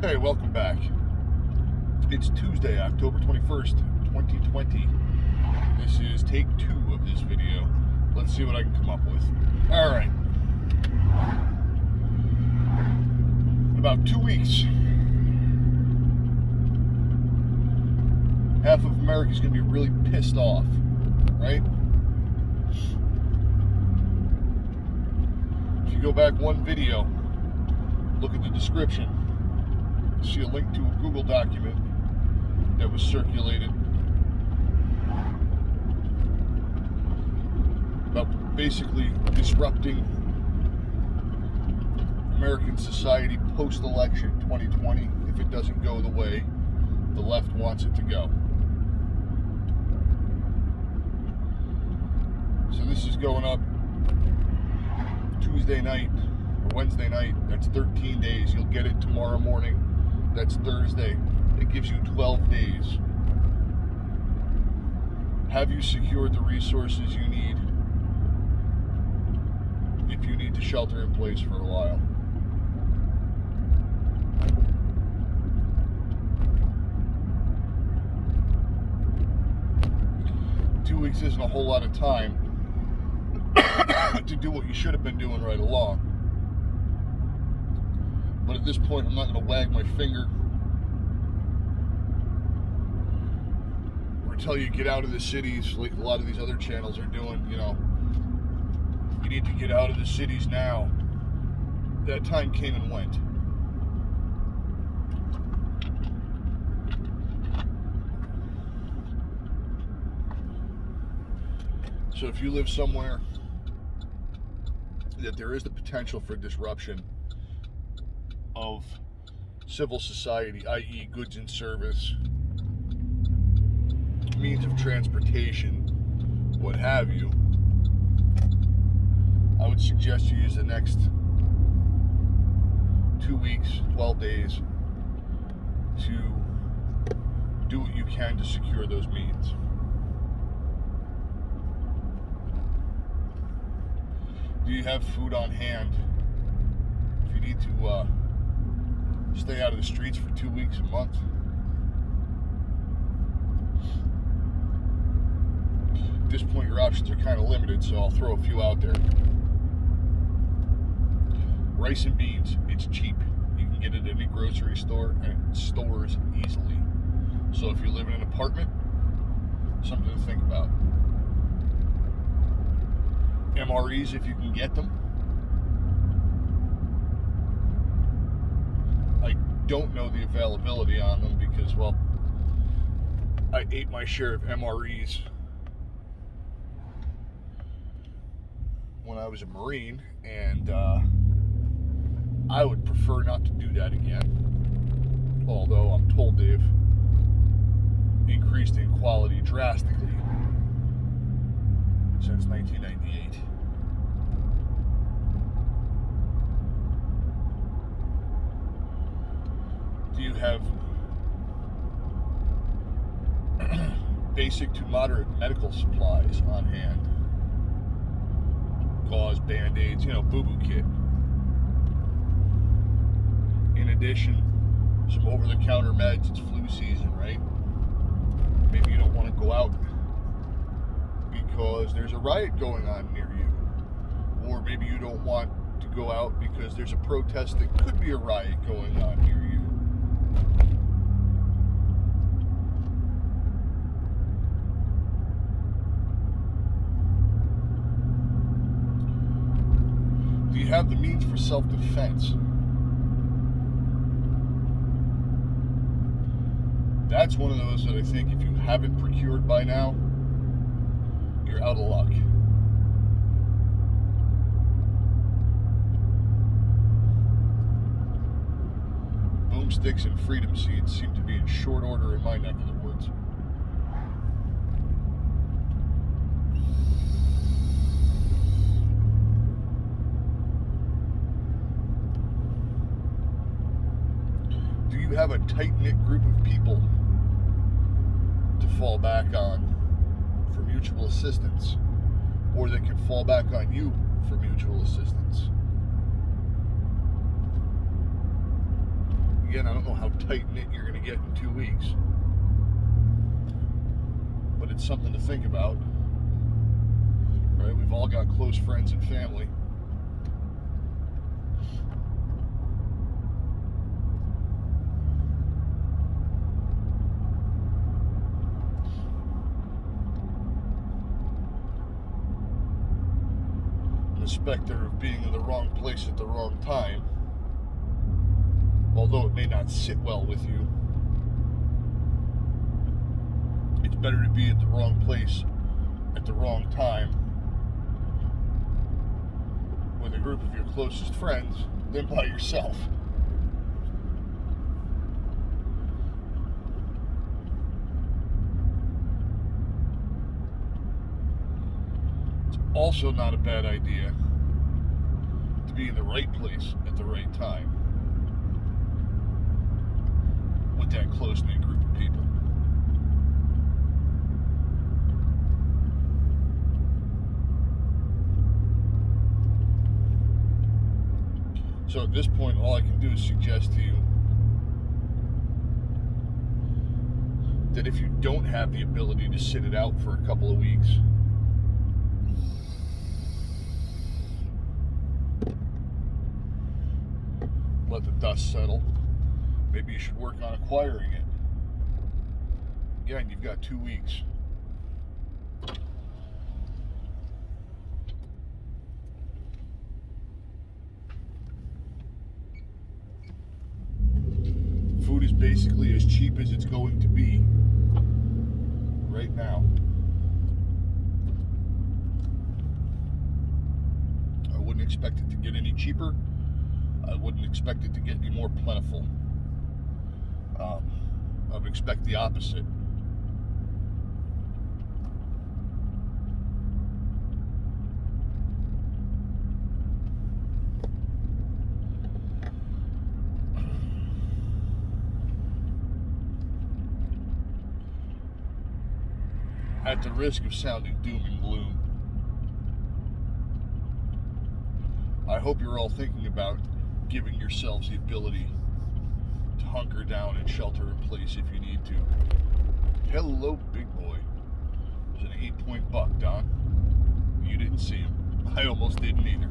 Hey, welcome back. It's Tuesday, October 21st, 2020. This is take 2 of this video. Let's see what I can come up with. Alright. In about 2 weeks, half of America's going to be really pissed off, right? If you go back one video, look at the description, see a link to a Google document that was circulated about basically disrupting American society post-election 2020 if it doesn't go the way the left wants it to go. So this is going up Tuesday night or Wednesday night. That's 13 days. You'll get it tomorrow morning. That's Thursday. It gives you 12 days. Have you secured the resources you need if you need to shelter in place for a while? Two weeks isn't a whole lot of time to do what you should have been doing right along. But at this point, I'm not going to wag my finger or tell you get out of the cities like a lot of these other channels are doing. You know, you need to get out of the cities now. That time came and went. So if you live somewhere that there is the potential for disruption of civil society, i.e. goods and service, means of transportation, what have you, I would suggest you use the next 2 weeks, 12 days to do what you can to secure those means. Do you have food on hand? If you need to stay out of the streets for 2 weeks, a month, at this point your options are kind of limited, so I'll throw a few out there. Rice and beans, it's cheap. You can get it at any grocery store, and it stores easily. So if you live in an apartment, something to think about. MREs, if you can get them. I don't know the availability on them because, well, I ate my share of MREs when I was a Marine, and I would prefer not to do that again. Although I'm told they've increased in quality drastically since 1998. Do you have basic to moderate medical supplies on hand? Gauze, Band-Aids, boo-boo kit. In addition, some over-the-counter meds. It's flu season, right? Maybe you don't want to go out because there's a riot going on near you. Or maybe you don't want to go out because there's a protest that could be a riot going on near you. Do you have the means for self-defense? That's one of those that I think if you haven't procured by now, you're out of luck. Boomsticks and freedom seeds seem to be in short order in my neck of the woods. Do you have a tight-knit group of people to fall back on for mutual assistance, or that can fall back on you for mutual assistance? Again, I don't know how tight-knit you're going to get in 2 weeks, but it's something to think about, right? We've all got close friends and family. The specter of being in the wrong place at the wrong time, although it may not sit well with you, it's better to be at the wrong place at the wrong time with a group of your closest friends than by yourself. It's also not a bad idea to be in the right place at the right time with that close-knit group of people. So at this point, all I can do is suggest to you that if you don't have the ability to sit it out for a couple of weeks, let the dust settle. Maybe you should work on acquiring it. Again, you've got 2 weeks. Food is basically as cheap as it's going to be right now. I wouldn't expect it to get any cheaper. I wouldn't expect it to get any more plentiful. I would expect the opposite. At the risk of sounding doom and gloom, I hope you're all thinking about giving yourselves the ability to hunker down and shelter in place if you need to. Hello, big boy. It was an 8-point buck, Don. You didn't see him. I almost didn't either.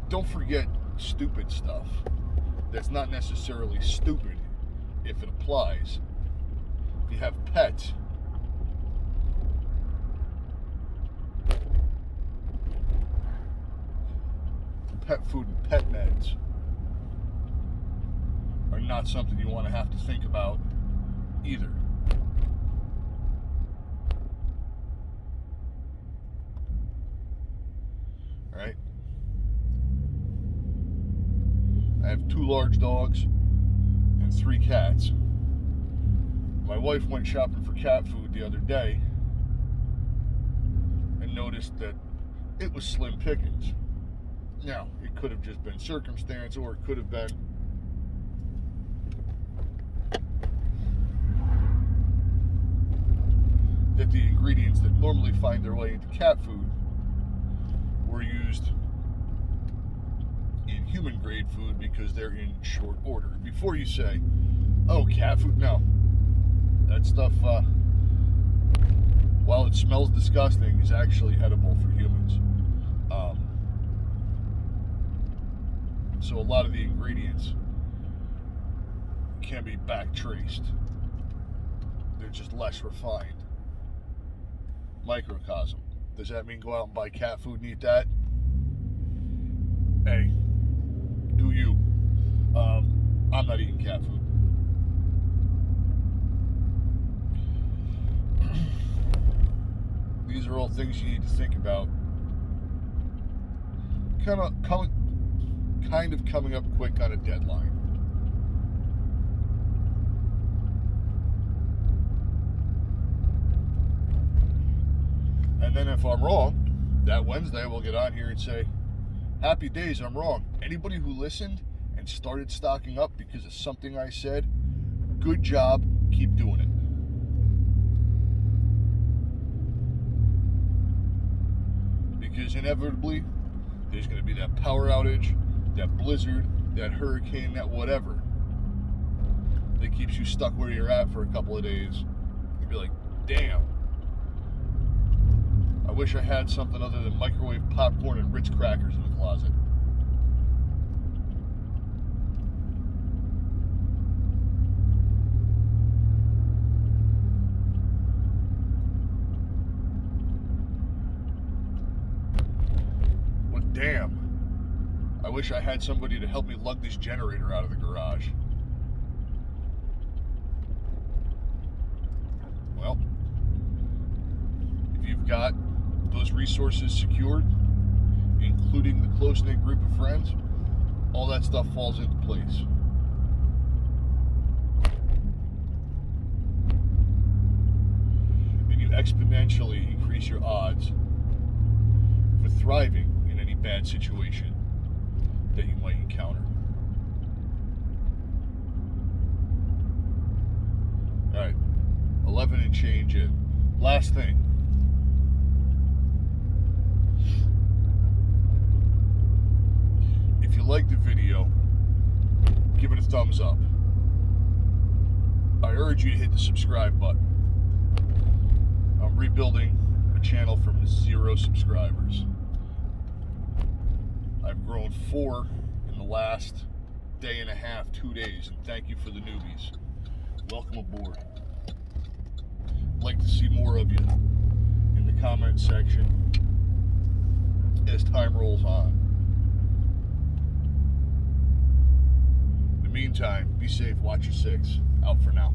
Don't forget stupid stuff that's not necessarily stupid if it applies. If you have pets, pet food and pet meds are not something you want to have to think about either. All right? I have 2 large dogs and 3 cats. My wife went shopping for cat food the other day and noticed that it was slim pickings. Now, it could have just been circumstance, or it could have been that the ingredients that normally find their way into cat food were used in human grade food because they're in short order. Before you say, oh, cat food, no. That stuff, while it smells disgusting, is actually edible for humans. So a lot of the ingredients can be back traced. They're just less refined. Microcosm. Does that mean go out and buy cat food and eat that? Hey, do you? I'm not eating cat food. These are all things you need to think about. Kind of coming up quick on a deadline. And then if I'm wrong, that Wednesday we'll get on here and say, happy days, I'm wrong. Anybody who listened and started stocking up because of something I said, good job, keep doing it. Because inevitably, there's going to be that power outage, that blizzard, that hurricane, that whatever that keeps you stuck where you're at for a couple of days. You'd be like, damn, I wish I had something other than microwave popcorn and Ritz crackers in the closet. Well, damn, I wish I had somebody to help me lug this generator out of the garage. Well, if you've got those resources secured, including the close-knit group of friends, all that stuff falls into place. And you exponentially increase your odds for thriving in any bad situation that you might encounter. All right, 11 and change in. Last thing. If you like the video, give it a thumbs up. I urge you to hit the subscribe button. I'm rebuilding a channel from 0 subscribers. I've grown 4 in the last day and a half, 2 days, and thank you for the newbies. Welcome aboard. I'd like to see more of you in the comment section as time rolls on. In the meantime, be safe, watch your 6. Out for now.